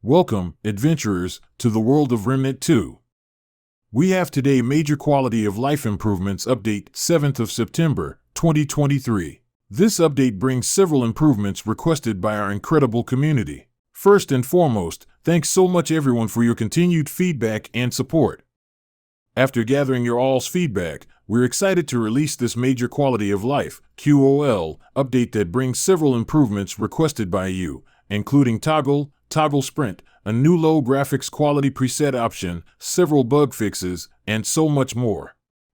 Welcome, adventurers, to the world of Remnant 2. We have today Major Quality of Life Improvements Update 7th of September, 2023. This update brings several improvements requested by our incredible community. First and foremost, thanks so much everyone for your continued feedback and support. After gathering your all's feedback, we're excited to release this Major Quality of Life (QOL) update that brings several improvements requested by you, including toggle sprint, a new low graphics quality preset option, several bug fixes, and so much more.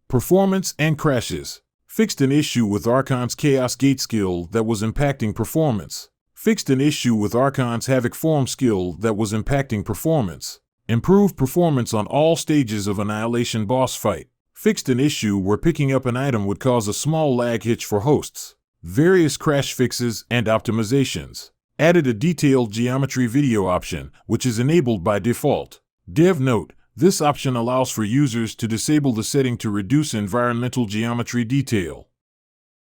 Performance and crashes. Fixed an issue with Archon's Chaos Gate skill that was impacting performance. Fixed an issue with Archon's Havoc Form skill that was impacting performance. Improved performance on all stages of Annihilation boss fight. Fixed an issue where picking up an item would cause a small lag hitch for hosts. Various crash fixes and optimizations. Added a detailed geometry video option, which is enabled by default. Dev note, this option allows for users to disable the setting to reduce environmental geometry detail.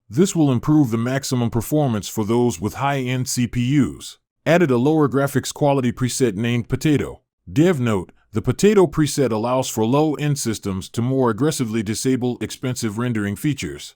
This will improve the maximum performance for those with high-end CPUs. Added a lower graphics quality preset named Potato. Dev note, the Potato preset allows for low-end systems to more aggressively disable expensive rendering features,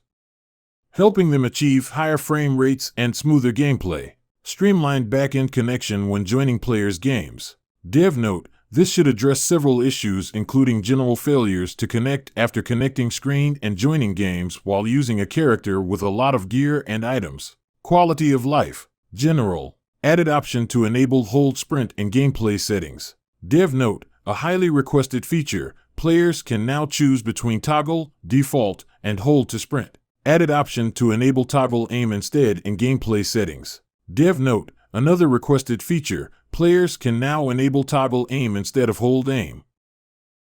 helping them achieve higher frame rates and smoother gameplay. Streamlined back-end connection when joining players' games. Dev note, this should address several issues including general failures to connect after connecting screen and joining games while using a character with a lot of gear and items. Quality of life. General. Added option to enable hold sprint in gameplay settings. Dev note, a highly requested feature, players can now choose between toggle, default, and hold to sprint. Added option to enable toggle aim instead in gameplay settings. Dev note, another requested feature, players can now enable toggle aim instead of hold aim.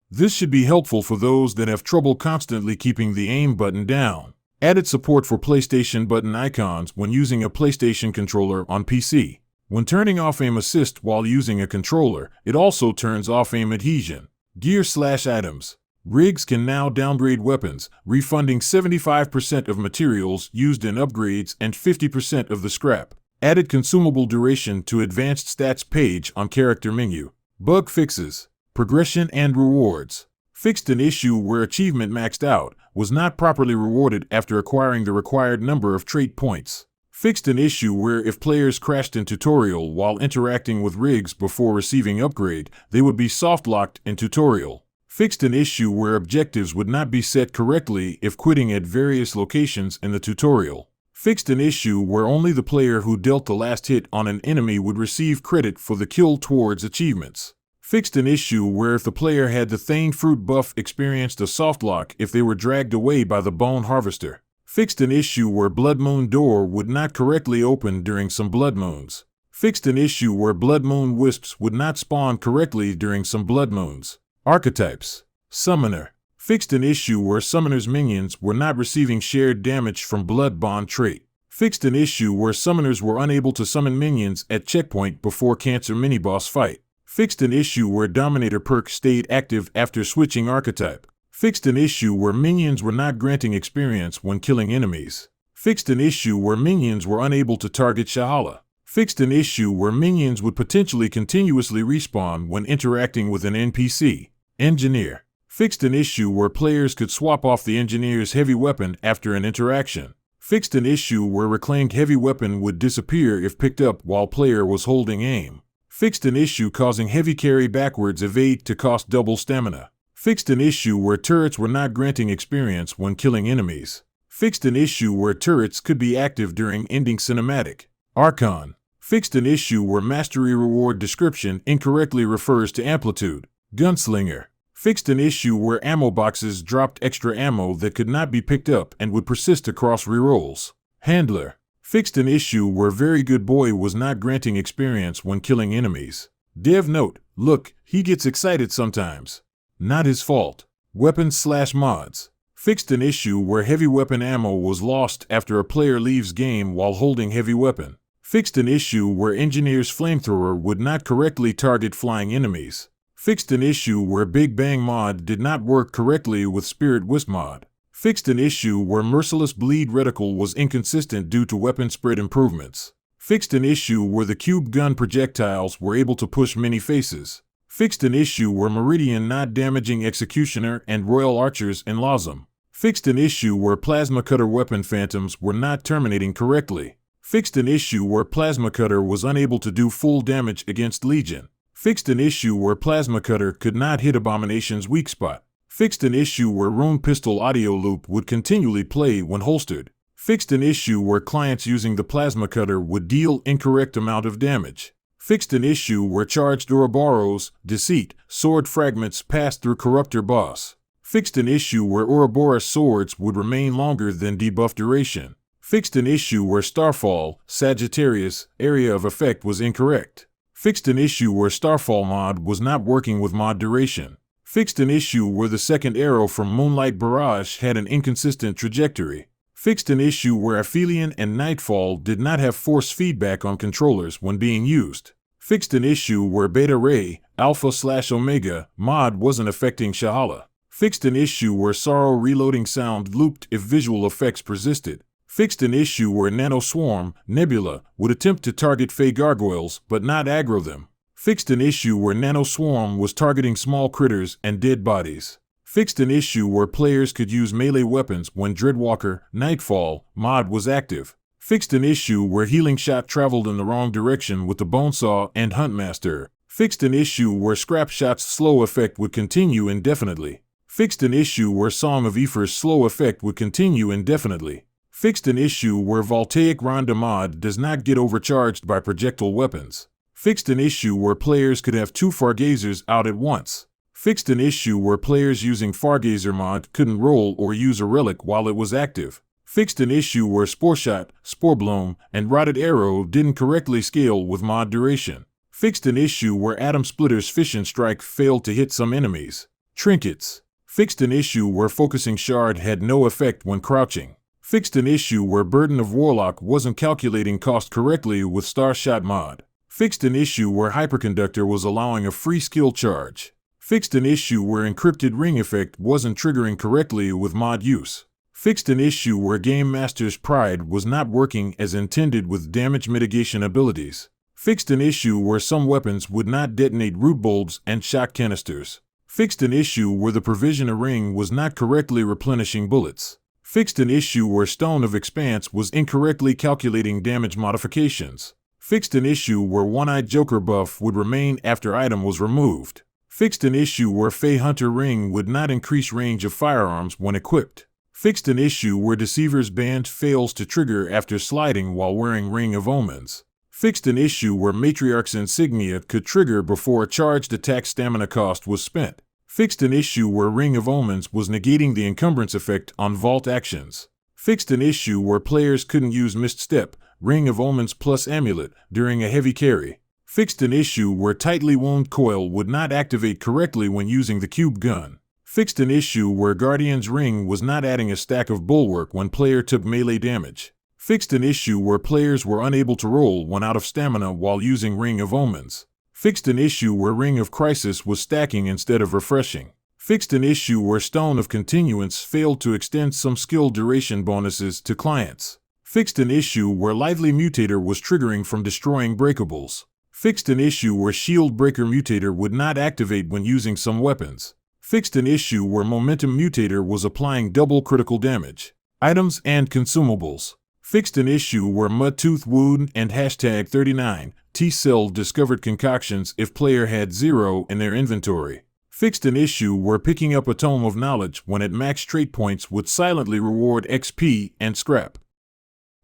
This should be helpful for those that have trouble constantly keeping the aim button down. Added support for PlayStation button icons when using a PlayStation controller on PC. When turning off aim assist while using a controller, it also turns off aim adhesion. Gear/items. Rigs can now downgrade weapons, refunding 75% of materials used in upgrades and 50% of the scrap. Added consumable duration to advanced stats page on character menu. Bug fixes. Progression and rewards. Fixed an issue where achievement maxed out was not properly rewarded after acquiring the required number of trait points. Fixed an issue where if players crashed in tutorial while interacting with rigs before receiving upgrade, they would be soft-locked in tutorial. Fixed an issue where objectives would not be set correctly if quitting at various locations in the tutorial. Fixed an issue where only the player who dealt the last hit on an enemy would receive credit for the kill towards achievements. Fixed an issue where if the player had the Thane Fruit buff experienced a softlock if they were dragged away by the Bone Harvester. Fixed an issue where Blood Moon door would not correctly open during some Blood Moons. Fixed an issue where Blood Moon wisps would not spawn correctly during some Blood Moons. Archetypes. Summoner. Fixed an issue where summoners' minions were not receiving shared damage from Blood Bond trait. Fixed an issue where summoners were unable to summon minions at checkpoint before Cancer mini-boss fight. Fixed an issue where Dominator perk stayed active after switching archetype. Fixed an issue where minions were not granting experience when killing enemies. Fixed an issue where minions were unable to target Shahala. Fixed an issue where minions would potentially continuously respawn when interacting with an NPC. Engineer. Fixed an issue where players could swap off the engineer's heavy weapon after an interaction. Fixed an issue where reclaimed heavy weapon would disappear if picked up while player was holding aim. Fixed an issue causing heavy carry backwards evade to cost double stamina. Fixed an issue where turrets were not granting experience when killing enemies. Fixed an issue where turrets could be active during ending cinematic. Archon. Fixed an issue where mastery reward description incorrectly refers to amplitude. Gunslinger. Fixed an issue where ammo boxes dropped extra ammo that could not be picked up and would persist across rerolls. Handler. Fixed an issue where Very Good Boy was not granting experience when killing enemies. Dev note, look, he gets excited sometimes. Not his fault. Weapons/mods. Fixed an issue where heavy weapon ammo was lost after a player leaves game while holding heavy weapon. Fixed an issue where Engineer's flamethrower would not correctly target flying enemies. Fixed an issue where Big Bang mod did not work correctly with Spirit Wisp mod. Fixed an issue where Merciless Bleed reticle was inconsistent due to weapon spread improvements. Fixed an issue where the cube gun projectiles were able to push many faces. Fixed an issue where Meridian not damaging Executioner and Royal Archers in Lawsum. Fixed an issue where Plasma Cutter weapon phantoms were not terminating correctly. Fixed an issue where Plasma Cutter was unable to do full damage against Legion. Fixed an issue where Plasma Cutter could not hit Abomination's weak spot. Fixed an issue where Rune Pistol audio loop would continually play when holstered. Fixed an issue where clients using the Plasma Cutter would deal incorrect amount of damage. Fixed an issue where charged Ouroboros, Deceit, sword fragments passed through Corruptor boss. Fixed an issue where Ouroboros swords would remain longer than debuff duration. Fixed an issue where Starfall, Sagittarius, area of effect was incorrect. Fixed an issue where Starfall mod was not working with mod duration. Fixed an issue where the second arrow from Moonlight Barrage had an inconsistent trajectory. Fixed an issue where Aphelion and Nightfall did not have force feedback on controllers when being used. Fixed an issue where Beta Ray, Alpha/Omega, mod wasn't affecting Shahala. Fixed an issue where Sorrow reloading sound looped if visual effects persisted. Fixed an issue where Nano Swarm, Nebula, would attempt to target Fey Gargoyles but not aggro them. Fixed an issue where Nano Swarm was targeting small critters and dead bodies. Fixed an issue where players could use melee weapons when Dreadwalker, Nightfall, mod was active. Fixed an issue where Healing Shot traveled in the wrong direction with the Bonesaw and Huntmaster. Fixed an issue where Scrap Shot's slow effect would continue indefinitely. Fixed an issue where Song of Aether's slow effect would continue indefinitely. Fixed an issue where Voltaic Ronda mod does not get overcharged by projectile weapons. Fixed an issue where players could have 2 Fargazers out at once. Fixed an issue where players using Fargazer mod couldn't roll or use a relic while it was active. Fixed an issue where Spore Shot, Spore Bloom, and Rotted Arrow didn't correctly scale with mod duration. Fixed an issue where Atom Splitter's Fission Strike failed to hit some enemies. Trinkets. Fixed an issue where Focusing Shard had no effect when crouching. Fixed an issue where Burden of Warlock wasn't calculating cost correctly with Starshot mod. Fixed an issue where Hyperconductor was allowing a free skill charge. Fixed an issue where Encrypted Ring effect wasn't triggering correctly with mod use. Fixed an issue where Game Master's Pride was not working as intended with damage mitigation abilities. Fixed an issue where some weapons would not detonate root bulbs and shot canisters. Fixed an issue where the Provisioner Ring was not correctly replenishing bullets. Fixed an issue where Stone of Expanse was incorrectly calculating damage modifications. Fixed an issue where One-Eyed Joker buff would remain after item was removed. Fixed an issue where Fey Hunter Ring would not increase range of firearms when equipped. Fixed an issue where Deceiver's Band fails to trigger after sliding while wearing Ring of Omens. Fixed an issue where Matriarch's Insignia could trigger before a charged attack stamina cost was spent. Fixed an issue where Ring of Omens was negating the encumbrance effect on vault actions. Fixed an issue where players couldn't use Mist Step, Ring of Omens plus Amulet, during a heavy carry. Fixed an issue where Tightly Wound Coil would not activate correctly when using the cube gun. Fixed an issue where Guardian's Ring was not adding a stack of Bulwark when player took melee damage. Fixed an issue where players were unable to roll when out of stamina while using Ring of Omens. Fixed an issue where Ring of Crisis was stacking instead of refreshing. Fixed an issue where Stone of Continuance failed to extend some skill duration bonuses to clients. Fixed an issue where Lively Mutator was triggering from destroying breakables. Fixed an issue where Shield Breaker Mutator would not activate when using some weapons. Fixed an issue where Momentum Mutator was applying double critical damage. Items and consumables. Fixed an issue where Mudtooth Wound and #39 T-Cell discovered concoctions if player had 0 in their inventory. Fixed an issue where picking up a Tome of Knowledge when at max trait points would silently reward XP and scrap.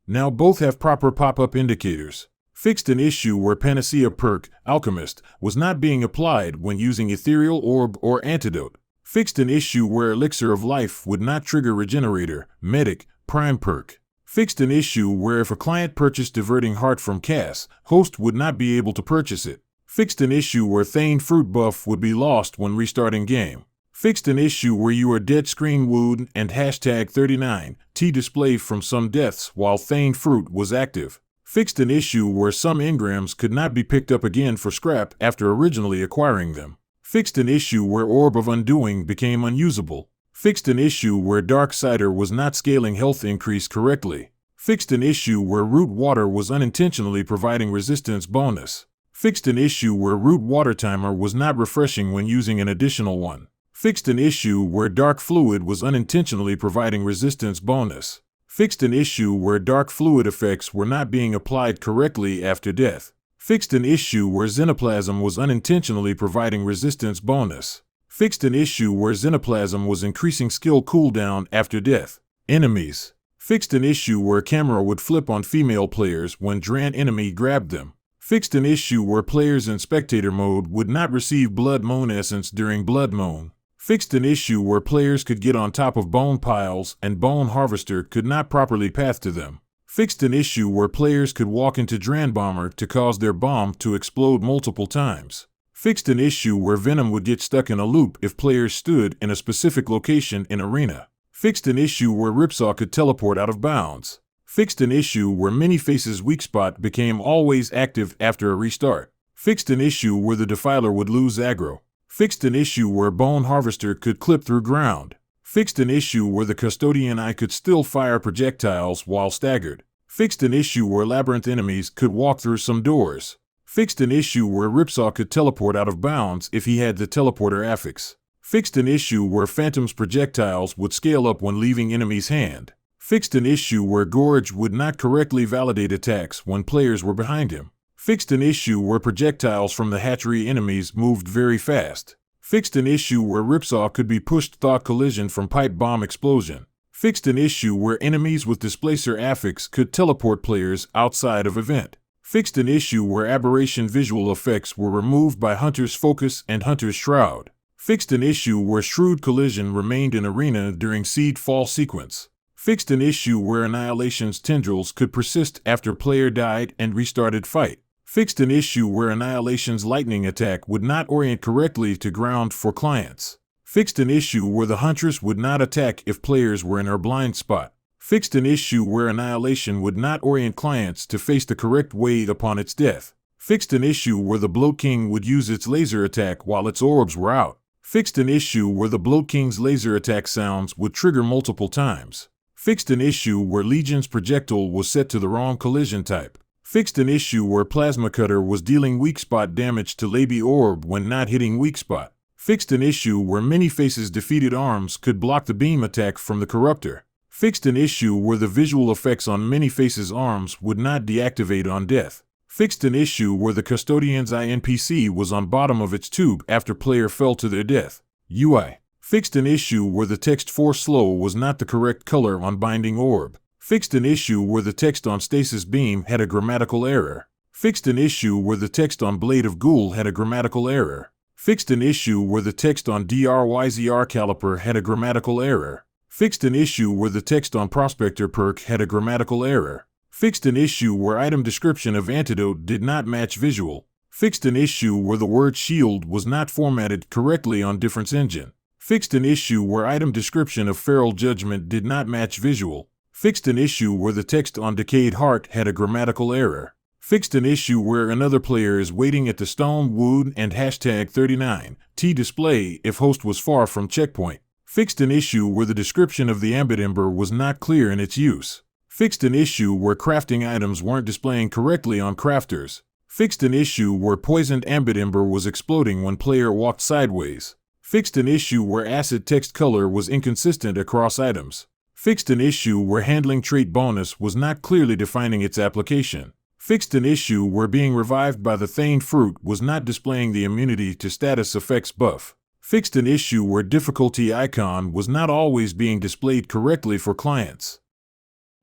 Now both have proper pop-up indicators. Fixed an issue where Panacea perk, Alchemist, was not being applied when using Ethereal Orb or Antidote. Fixed an issue where Elixir of Life would not trigger Regenerator, Medic, Prime perk. Fixed an issue where if a client purchased Diverting Heart from Cass, host would not be able to purchase it. Fixed an issue where Thane Fruit buff would be lost when restarting game. Fixed an issue where you are dead screen wound and #39 T display from some deaths while Thane Fruit was active. Fixed an issue where some engrams could not be picked up again for scrap after originally acquiring them. Fixed an issue where Orb of Undoing became unusable. Fixed an issue where Darksider was not scaling health increase correctly. Fixed an issue where root water was unintentionally providing resistance bonus. Fixed an issue where root water timer was not refreshing when using an additional one. Fixed an issue where dark fluid was unintentionally providing resistance bonus. Fixed an issue where dark fluid effects were not being applied correctly after death. Fixed an issue where xenoplasm was unintentionally providing resistance bonus. Fixed an issue where xenoplasm was increasing skill cooldown after death. Enemies. Fixed an issue where camera would flip on female players when Dran enemy grabbed them. Fixed an issue where players in spectator mode would not receive Blood Moon Essence during Blood Moon. Fixed an issue where players could get on top of bone piles and Bone Harvester could not properly path to them. Fixed an issue where players could walk into Dran Bomber to cause their bomb to explode multiple times. Fixed an issue where Venom would get stuck in a loop if players stood in a specific location in Arena. Fixed an issue where Ripsaw could teleport out of bounds. Fixed an issue where Mini-Face's weak spot became always active after a restart. Fixed an issue where the Defiler would lose aggro. Fixed an issue where Bone Harvester could clip through ground. Fixed an issue where the Custodian Eye could still fire projectiles while staggered. Fixed an issue where Labyrinth enemies could walk through some doors. Fixed an issue where Ripsaw could teleport out of bounds if he had the teleporter affix. Fixed an issue where Phantom's projectiles would scale up when leaving enemy's hand. Fixed an issue where Gorge would not correctly validate attacks when players were behind him. Fixed an issue where projectiles from the hatchery enemies moved very fast. Fixed an issue where Ripsaw could be pushed thought collision from pipe bomb explosion. Fixed an issue where enemies with displacer affix could teleport players outside of event. Fixed an issue where aberration visual effects were removed by Hunter's Focus and Hunter's Shroud. Fixed an issue where Shrewd Collision remained in Arena during Seed Fall sequence. Fixed an issue where Annihilation's tendrils could persist after player died and restarted fight. Fixed an issue where Annihilation's lightning attack would not orient correctly to ground for clients. Fixed an issue where the Huntress would not attack if players were in her blind spot. Fixed an issue where Annihilation would not orient clients to face the correct way upon its death. Fixed an issue where the Bloat King would use its laser attack while its orbs were out. Fixed an issue where the Bloat King's laser attack sounds would trigger multiple times. Fixed an issue where Legion's projectile was set to the wrong collision type. Fixed an issue where Plasma Cutter was dealing weak spot damage to Laby Orb when not hitting weak spot. Fixed an issue where Many-Face's defeated arms could block the beam attack from the Corruptor. Fixed an issue where the visual effects on Many-Face's arms would not deactivate on death. Fixed an issue where the Custodian's Eye NPC was on bottom of its tube after player fell to their death. UI. Fixed an issue where the text for slow was not the correct color on Binding Orb. Fixed an issue where the text on Stasis Beam had a grammatical error. Fixed an issue where the text on Blade of Ghoul had a grammatical error. Fixed an issue where the text on DRYZR Caliper had a grammatical error. Fixed an issue where the text on Prospector perk had a grammatical error. Fixed an issue where item description of Antidote did not match visual. Fixed an issue where the word shield was not formatted correctly on Difference Engine. Fixed an issue where item description of Feral Judgment did not match visual. Fixed an issue where the text on Decayed Heart had a grammatical error. Fixed an issue where another player is waiting at the Stone Wood and #39T display if host was far from checkpoint. Fixed an issue where the description of the Ambit Ember was not clear in its use. Fixed an issue where crafting items weren't displaying correctly on crafters. Fixed an issue where poisoned Ambit Ember was exploding when player walked sideways. Fixed an issue where acid text color was inconsistent across items. Fixed an issue where handling trait bonus was not clearly defining its application. Fixed an issue where being revived by the Thane Fruit was not displaying the immunity to status effects buff. Fixed an issue where difficulty icon was not always being displayed correctly for clients.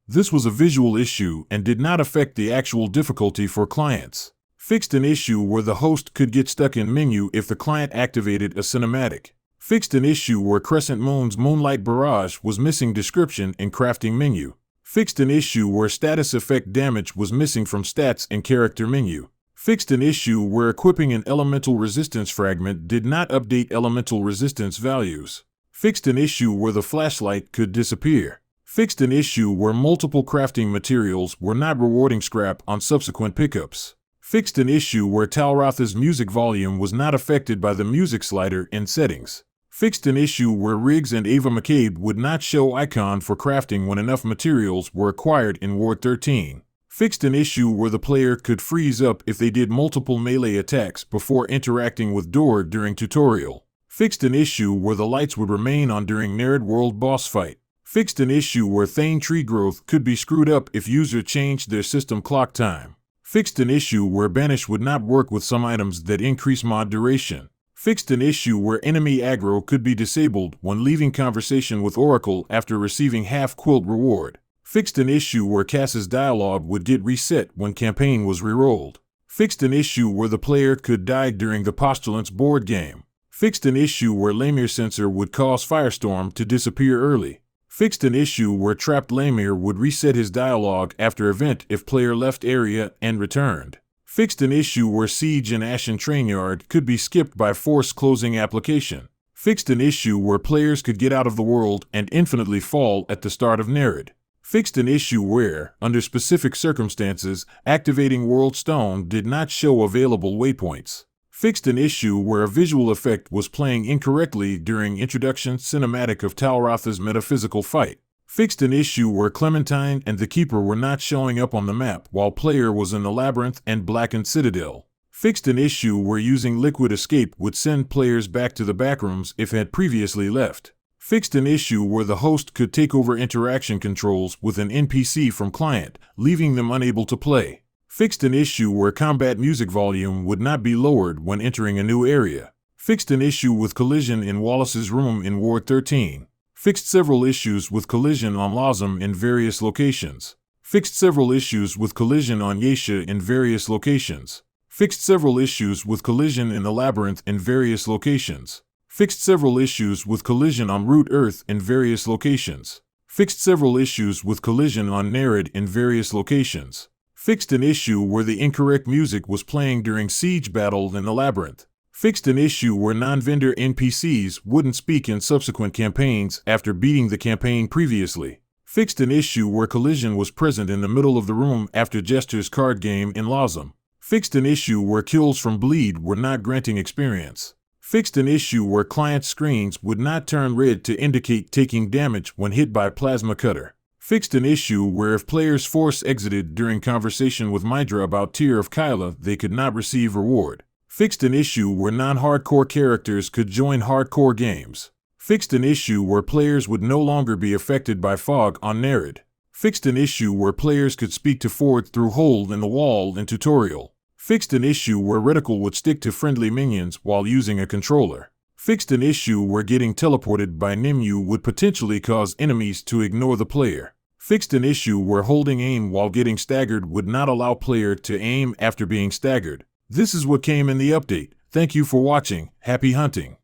This was a visual issue and did not affect the actual difficulty for clients. Fixed an issue where the host could get stuck in menu if the client activated a cinematic. Fixed an issue where Crescent Moon's Moonlight Barrage was missing description in crafting menu. Fixed an issue where status effect damage was missing from stats in character menu. Fixed an issue where equipping an elemental resistance fragment did not update elemental resistance values. Fixed an issue where the flashlight could disappear. Fixed an issue where multiple crafting materials were not rewarding scrap on subsequent pickups. Fixed an issue where Talrotha's music volume was not affected by the music slider in settings. Fixed an issue where Riggs and Ava McCabe would not show icon for crafting when enough materials were acquired in Ward 13. Fixed an issue where the player could freeze up if they did multiple melee attacks before interacting with Door during tutorial. Fixed an issue where the lights would remain on during Nerd World boss fight. Fixed an issue where Thane tree growth could be screwed up if user changed their system clock time. Fixed an issue where Banish would not work with some items that increase mod duration. Fixed an issue where enemy aggro could be disabled when leaving conversation with Oracle after receiving half quilt reward. Fixed an issue where Cass's dialogue would get reset when campaign was rerolled. Fixed an issue where the player could die during the Postulant's board game. Fixed an issue where Lemire sensor would cause Firestorm to disappear early. Fixed an issue where trapped Lemire would reset his dialogue after event if player left area and returned. Fixed an issue where Siege and Ashen Trainyard could be skipped by force closing application. Fixed an issue where players could get out of the world and infinitely fall at the start of Nerid. Fixed an issue where, under specific circumstances, activating World Stone did not show available waypoints. Fixed an issue where a visual effect was playing incorrectly during introduction cinematic of Talrotha's metaphysical fight. Fixed an issue where Clementine and the Keeper were not showing up on the map while player was in the Labyrinth and Blackened Citadel. Fixed an issue where using Liquid Escape would send players back to the backrooms if had previously left. Fixed an issue where the host could take over interaction controls with an NPC from client, leaving them unable to play. Fixed an issue where combat music volume would not be lowered when entering a new area. Fixed an issue with collision in Wallace's room in Ward 13. Fixed several issues with collision on Lazam in various locations. Fixed several issues with collision on Yesha in various locations. Fixed several issues with collision in the Labyrinth in various locations. Fixed several issues with collision on Root Earth in various locations. Fixed several issues with collision on Nerid in various locations. Fixed an issue where the incorrect music was playing during Siege battle in the Labyrinth. Fixed an issue where non-vendor NPCs wouldn't speak in subsequent campaigns after beating the campaign previously. Fixed an issue where collision was present in the middle of the room after Jester's card game in Lazam. Fixed an issue where kills from bleed were not granting experience. Fixed an issue where client screens would not turn red to indicate taking damage when hit by Plasma Cutter. Fixed an issue where if players force exited during conversation with Mydra about Tear of Kyla, they could not receive reward. Fixed an issue where non-hardcore characters could join hardcore games. Fixed an issue where players would no longer be affected by fog on Nerid. Fixed an issue where players could speak to Ford through hole in the wall in tutorial. Fixed an issue where reticle would stick to friendly minions while using a controller. Fixed an issue where getting teleported by Nimue would potentially cause enemies to ignore the player. Fixed an issue where holding aim while getting staggered would not allow player to aim after being staggered. This is what came in the update. Thank you for watching. Happy hunting.